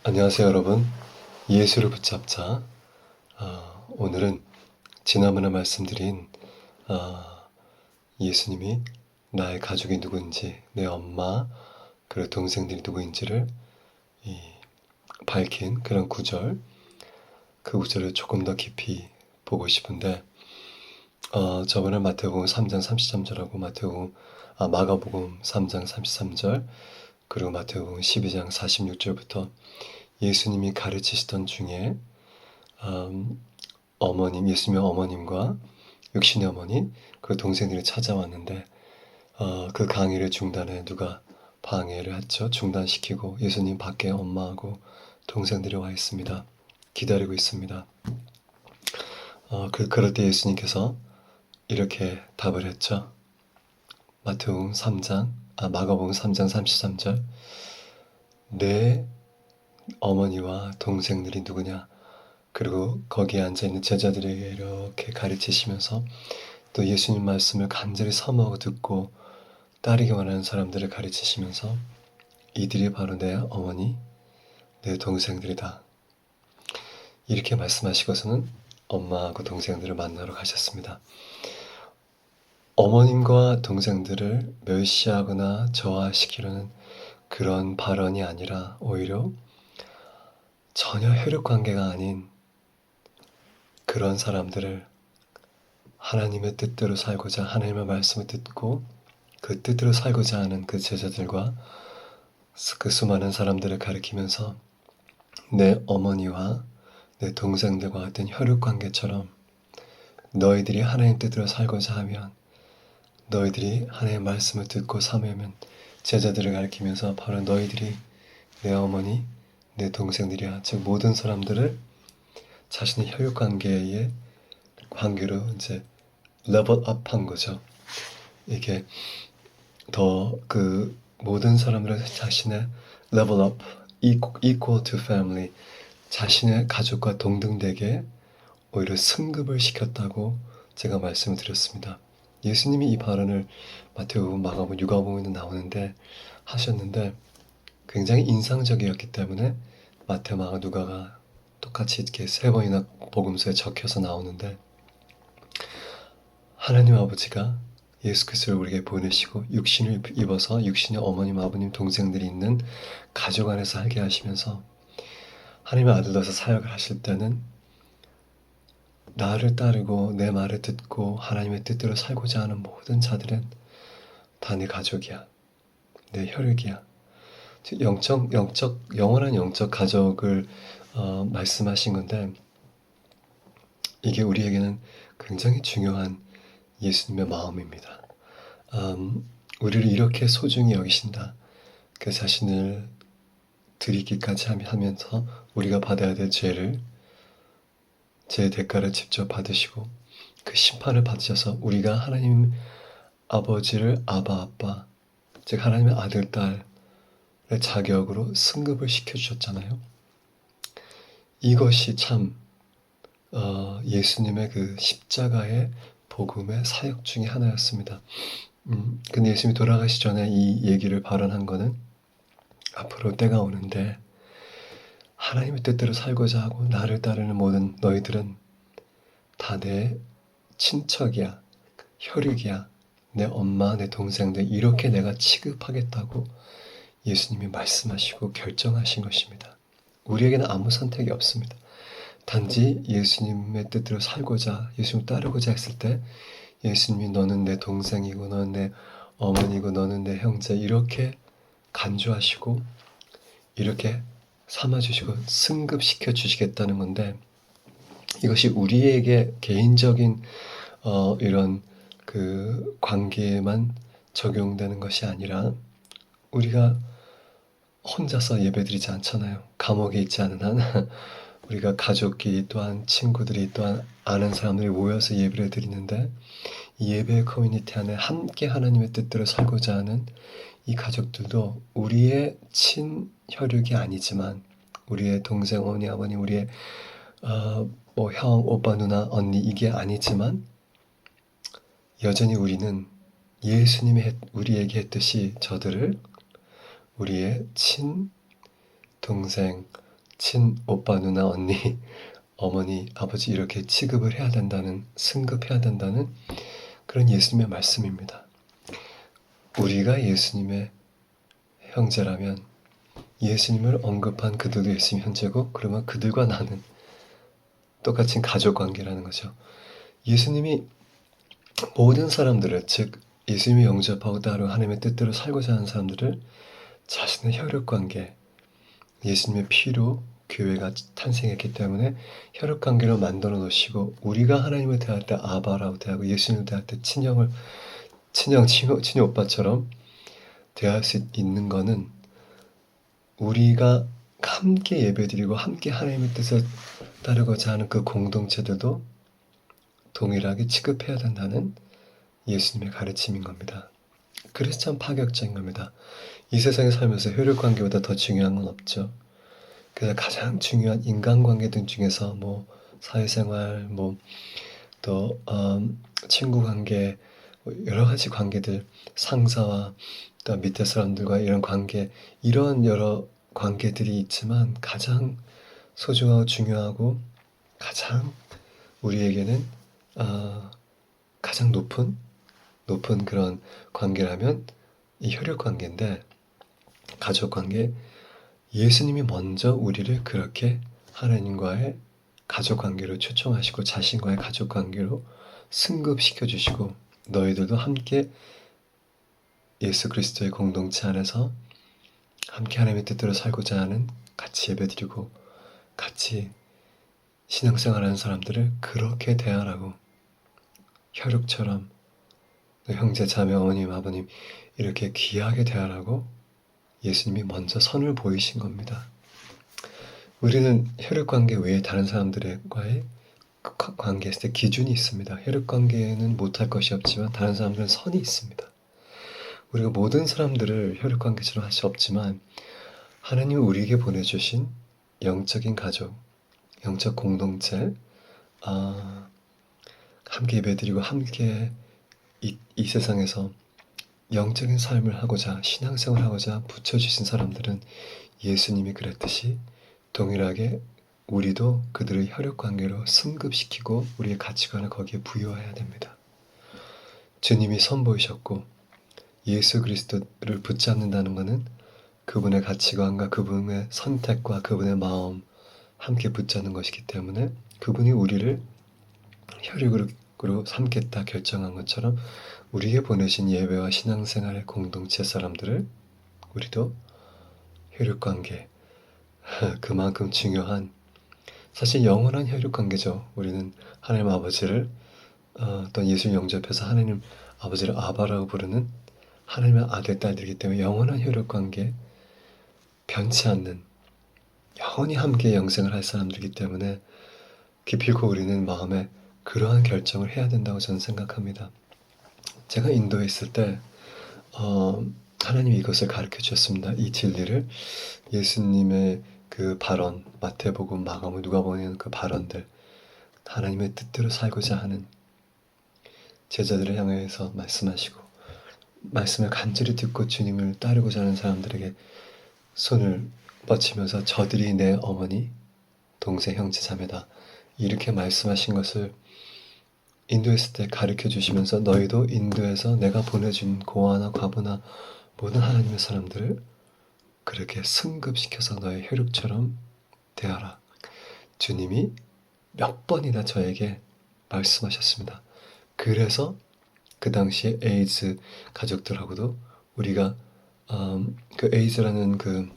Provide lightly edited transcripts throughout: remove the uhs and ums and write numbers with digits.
안녕하세요 여러분. 예수를 붙잡자. 오늘은 지난번에 말씀드린 예수님이 나의 가족이 누구인지, 내 엄마 그리고 동생들이 누구인지를 밝힌 그런 구절, 그 구절을 조금 더 깊이 보고 싶은데, 저번에 마태복음 3장 33절하고 마가복음 3장 33절 그리고 마태복음 12장 46절부터 예수님이 가르치시던 중에 예수님의 어머님과 육신의 어머니, 그 동생들이 찾아왔는데 그 강의를 중단해 누가 방해를 했죠. 중단시키고 예수님 밖에 엄마하고 동생들이 와 있습니다. 기다리고 있습니다. 그럴 때 예수님께서 이렇게 답을 했죠. 마가복음 3장 33절. 내 어머니와 동생들이 누구냐? 그리고 거기에 앉아있는 제자들에게 이렇게 가르치시면서 또 예수님 말씀을 간절히 사모하고 듣고 따르기 원하는 사람들을 가르치시면서 이들이 바로 내 어머니, 내 동생들이다. 이렇게 말씀하시고서는 엄마하고 동생들을 만나러 가셨습니다. 어머님과 동생들을 멸시하거나 저하시키려는 그런 발언이 아니라 오히려 전혀 혈육관계가 아닌 그런 사람들을 하나님의 뜻대로 살고자, 하나님의 말씀을 듣고 그 뜻대로 살고자 하는 그 제자들과 그 수많은 사람들을 가리키면서 내 어머니와 내 동생들과 같은 혈육관계처럼 너희들이 하나님 뜻대로 살고자 하면, 너희들이 하나님의 말씀을 듣고 사모하면, 제자들을 가리키면서 바로 너희들이 내 어머니, 내 동생들이야. 즉 모든 사람들을 자신의 혈육관계의 관계로 이제 레벨업한 거죠. 이게 더 그 모든 사람들을 자신의 레벨업, equal to family, 자신의 가족과 동등되게 오히려 승급을 시켰다고 제가 말씀을 드렸습니다. 예수님이 이 발언을 마태복음, 마가복음, 누가복음에도 나오는데 하셨는데 굉장히 인상적이었기 때문에 마태, 마가, 누가가 똑같이 이렇게 3번이나 복음서에 적혀서 나오는데, 하나님 아버지가 예수 그리스도를 우리에게 보내시고 육신을 입어서 육신의 어머님, 아버님, 동생들이 있는 가족 안에서 살게 하시면서 하나님의 아들로서 사역을 하실 때는 나를 따르고 내 말을 듣고 하나님의 뜻대로 살고자 하는 모든 자들은 다 내 가족이야. 내 혈육이야. 영원한 영적 가족을 말씀하신 건데, 이게 우리에게는 굉장히 중요한 예수님의 마음입니다. 우리를 이렇게 소중히 여기신다. 그 자신을 드리기까지 하면서 우리가 받아야 될 죄 대가를 직접 받으시고 그 심판을 받으셔서 우리가 하나님 아버지를 아빠, 즉 하나님의 아들, 딸의 자격으로 승급을 시켜주셨잖아요. 이것이 참 예수님의 그 십자가의 복음의 사역 중에 하나였습니다. 근데 예수님이 돌아가시 전에 이 얘기를 발언한 거는 앞으로 때가 오는데 하나님의 뜻대로 살고자 하고 나를 따르는 모든 너희들은 다 내 친척이야, 혈육이야, 내 엄마, 내 동생들, 이렇게 내가 취급하겠다고 예수님이 말씀하시고 결정하신 것입니다. 우리에게는 아무 선택이 없습니다. 단지 예수님의 뜻대로 살고자, 예수님 따르고자 했을 때 예수님이 너는 내 동생이고 너는 내 어머니고 너는 내 형제, 이렇게 간주하시고 이렇게 삼아주시고 승급시켜 주시겠다는 건데, 이것이 우리에게 개인적인 이런 그 관계에만 적용되는 것이 아니라 우리가 혼자서 예배드리지 않잖아요. 감옥에 있지 않은 한 우리가 가족끼리 또한 친구들이 또한 아는 사람들이 모여서 예배를 드리는데, 이 예배의 커뮤니티 안에 함께 하나님의 뜻대로 살고자 하는 이 가족들도 우리의 친혈육이 아니지만, 우리의 동생, 어머니, 아버님, 우리의 형, 오빠, 누나, 언니, 이게 아니지만 여전히 우리는 예수님이 우리에게 했듯이 저들을 우리의 친동생, 친오빠, 누나, 언니, 어머니, 아버지 이렇게 취급을 해야 된다는, 승급해야 된다는 그런 예수님의 말씀입니다. 우리가 예수님의 형제라면 예수님을 언급한 그들도 예수님 형제고, 그러면 그들과 나는 똑같은 가족 관계라는 거죠. 예수님이 모든 사람들을, 즉 예수님이 영접하고 따르고 하나님의 뜻대로 살고자 하는 사람들을 자신의 혈육관계, 예수님의 피로 교회가 탄생했기 때문에 혈육관계로 만들어 놓으시고, 우리가 하나님을 대할 때 아바라고 대하고 예수님을 대할 때 친형, 친오빠처럼 대할 수 있는 거는, 우리가 함께 예배드리고 함께 하나님의 뜻을 따르고자 하는 그 공동체들도 동일하게 취급해야 된다는 예수님의 가르침인 겁니다. 그래서 참 파격적인 겁니다. 이 세상에 살면서 혈육관계보다 더 중요한 건 없죠. 그래서 가장 중요한 인간관계들 중에서 사회생활, 또 친구 관계, 여러 가지 관계들, 상사와 또 밑에 사람들과 이런 관계, 이런 여러 관계들이 있지만 가장 소중하고 중요하고 가장 우리에게는 가장 높은 그런 관계라면 이 혈육관계인데, 가족관계, 예수님이 먼저 우리를 그렇게 하나님과의 가족관계로 초청하시고 자신과의 가족관계로 승급시켜 주시고, 너희들도 함께 예수 그리스도의 공동체 안에서 함께 하나님의 뜻대로 살고자 하는, 같이 예배드리고 같이 신앙생활하는 사람들을 그렇게 대하라고, 혈육처럼 형제, 자매, 어머님, 아버님 이렇게 귀하게 대하라고 예수님이 먼저 선을 보이신 겁니다. 우리는 혈육관계 외에 다른 사람들과의 관계했을 때 기준이 있습니다. 혈육관계에는 못할 것이 없지만 다른 사람들은 선이 있습니다. 우리가 모든 사람들을 혈육관계처럼 할 수 없지만, 하나님이 우리에게 보내주신 영적인 가족, 영적 공동체, 함께 예배드리고 함께 이 세상에서 영적인 삶을 하고자, 신앙생활을 하고자 붙여주신 사람들은 예수님이 그랬듯이 동일하게 우리도 그들의 혈육관계로 승급시키고 우리의 가치관을 거기에 부여해야 됩니다. 주님이 선보이셨고, 예수 그리스도를 붙잡는다는 것은 그분의 가치관과 그분의 선택과 그분의 마음 함께 붙잡는 것이기 때문에, 그분이 우리를 혈육으로 삼겠다 결정한 것처럼 우리에게 보내신 예배와 신앙생활의 공동체 사람들을 우리도 혈육관계, 그만큼 중요한, 사실 영원한 혈육관계죠. 우리는 하나님 아버지를 또 예수 영접해서 하나님 아버지를 아바라고 부르는 하나님의 아들, 딸들이기 때문에 영원한 혈육관계, 변치 않는, 영원히 함께 영생을 할 사람들이기 때문에 기필코 우리는 마음에 그러한 결정을 해야 된다고 저는 생각합니다. 제가 인도에 있을 때 하나님이 이것을 가르쳐 주셨습니다. 이 진리를, 예수님의 그 발언, 마태복음, 마가복음, 누가복음의 그 발언들, 하나님의 뜻대로 살고자 하는 제자들을 향해서 말씀하시고, 말씀을 간절히 듣고 주님을 따르고자 하는 사람들에게 손을 뻗치면서 저들이 내 어머니, 동생, 형제, 자매다, 이렇게 말씀하신 것을 인도에 있을 때 가르쳐 주시면서, 너희도 인도에서 내가 보내준 고아나 과부나 모든 하나님의 사람들을 그렇게 승급시켜서 너의 혈육처럼 대하라. 주님이 몇 번이나 저에게 말씀하셨습니다. 그래서 그 당시에 에이즈 가족들하고도 우리가 그 에이즈라는 그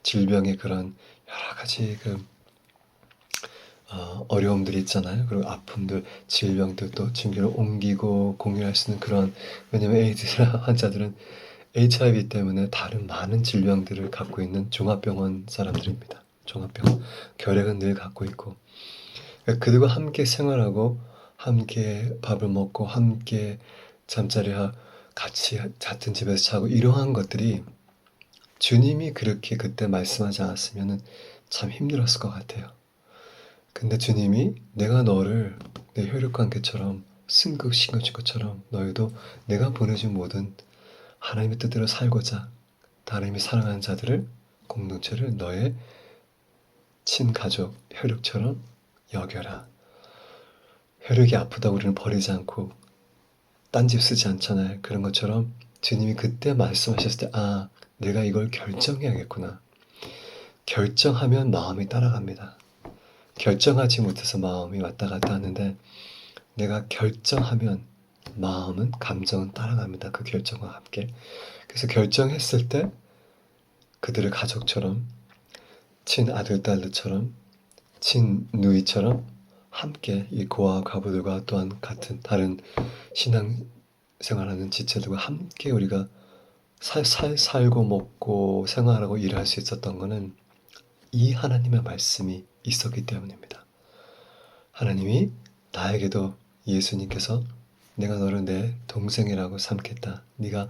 질병의 그런 여러 가지 어려움들이 있잖아요. 그리고 아픔들, 질병들, 또 증기를 옮기고 공유할 수 있는 그런, 왜냐면 에이즈 환자들은 HIV 때문에 다른 많은 질병들을 갖고 있는 종합병원 사람들입니다. 종합병원, 결핵은 늘 갖고 있고, 그들과 함께 생활하고 함께 밥을 먹고 함께 잠자리하 같이 같은 집에서 자고, 이러한 것들이 주님이 그렇게 그때 말씀하지 않았으면 참 힘들었을 것 같아요. 근데 주님이 내가 너를 내 혈육관계처럼 승급시켜 준 것처럼 너희도 내가 보내준 모든 하나님의 뜻대로 살고자 하나님이 사랑하는 자들을, 공동체를 너의 친가족, 혈육처럼 여겨라. 혈육이 아프다 우리는 버리지 않고 딴집 쓰지 않잖아요. 그런 것처럼 주님이 그때 말씀하셨을 때, 아, 내가 이걸 결정해야겠구나. 결정하면 마음이 따라갑니다. 결정하지 못해서 마음이 왔다 갔다 하는데, 내가 결정하면 마음은, 감정은 따라갑니다. 그 결정과 함께. 그래서 결정했을 때 그들을 가족처럼, 친아들, 딸들처럼, 친누이처럼 함께 이 고아 과부들과 또한 같은 다른 신앙생활하는 지체들과 함께 우리가 살고 먹고 생활하고 일할 수 있었던 것은 이 하나님의 말씀이 있었기 때문입니다. 하나님이 나에게도 예수님께서 내가 너를 내 동생이라고 삼겠다. 네가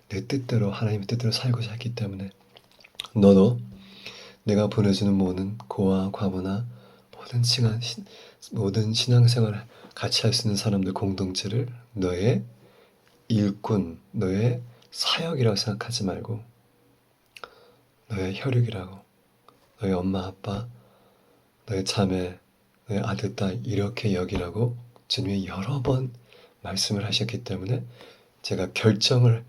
내 뜻대로 하나님의 뜻대로 살고자 했기 때문에 너도 내가 보내주는 모든 고아 과부나 모든 신앙생활을 같이 할 수 있는 사람들 공동체를 너의 일꾼, 너의 사역이라고 생각하지 말고 너의 혈육이라고, 너의 엄마 아빠, 너의 자매, 너의 아들 딸 이렇게 여기라고 주님이 여러 번 말씀을 하셨기 때문에 제가 결정을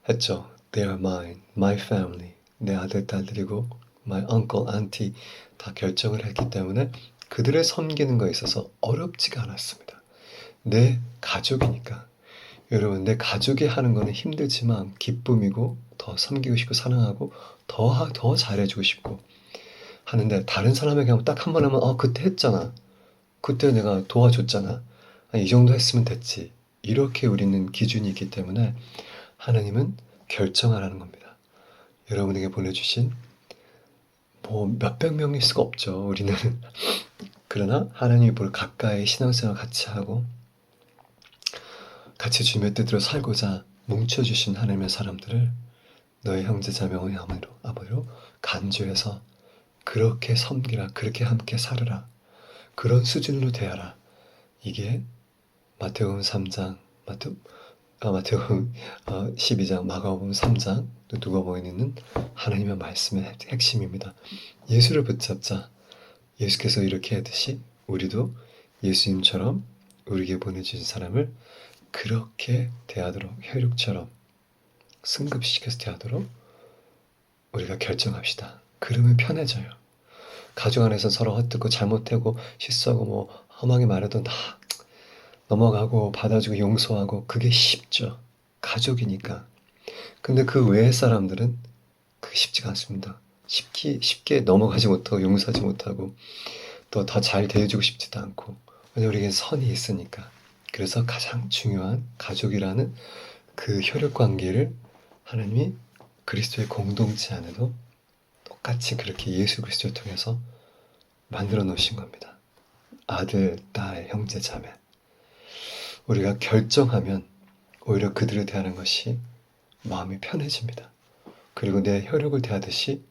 했죠. They are mine, my family. 내 아들 딸들이고 my uncle, auntie 다 결정을 했기 때문에 그들을 섬기는 거에 있어서 어렵지가 않았습니다. 내 가족이니까. 여러분, 내 가족이 하는 거는 힘들지만 기쁨이고 더 섬기고 싶고 사랑하고 더 잘해주고 싶고 하는데, 다른 사람에게 하면 딱 한 번 하면 그때 했잖아. 그때 내가 도와줬잖아. 이 정도 했으면 됐지. 이렇게 우리는 기준이 있기 때문에 하나님은 결정하라는 겁니다. 여러분에게 보내주신 뭐 몇백 명일 수가 없죠. 우리는. 그러나 하나님이 볼 가까이 신앙생활 같이 하고 같이 주님의 뜻대로 살고자 뭉쳐주신 하나님의 사람들을 너의 형제 자매의 아버지로 간주해서 그렇게 섬기라, 그렇게 함께 살으라, 그런 수준으로 대하라. 이게 마태복음 3장, 마태복음 12장, 마가복음 3장, 또 누가복음에 있는 하나님의 말씀의 핵심입니다. 예수를 붙잡자. 예수께서 이렇게 하듯이 우리도 예수님처럼 우리에게 보내주신 사람을 그렇게 대하도록, 혈육처럼 승급시켜서 대하도록 우리가 결정합시다. 그러면 편해져요. 가족 안에서 서로 헛듣고 잘못하고 실수하고 뭐 험하게 말해도 다 넘어가고 받아주고 용서하고 그게 쉽죠. 가족이니까. 근데 그 외의 사람들은 그게 쉽지가 않습니다. 쉽게 넘어가지 못하고 용서하지 못하고 또 더 잘 대해주고 싶지도 않고, 왜냐면 우리에겐 선이 있으니까. 그래서 가장 중요한 가족이라는 그 혈육 관계를 하나님이 그리스도의 공동체 안에도 똑같이 그렇게 예수 그리스도를 통해서 만들어 놓으신 겁니다. 아들, 딸, 형제, 자매. 우리가 결정하면 오히려 그들을 대하는 것이 마음이 편해집니다. 그리고 내 혈육을 대하듯이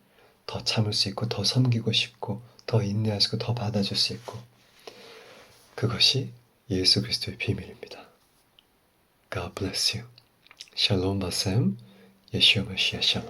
더 참을 수 있고 더 섬기고 싶고 더 인내할 수 있고 더 받아줄 수 있고, 그것이 예수 그리스도의 비밀입니다. God bless you. 샬롬 바셈, 예슈아 메시아 샬롬.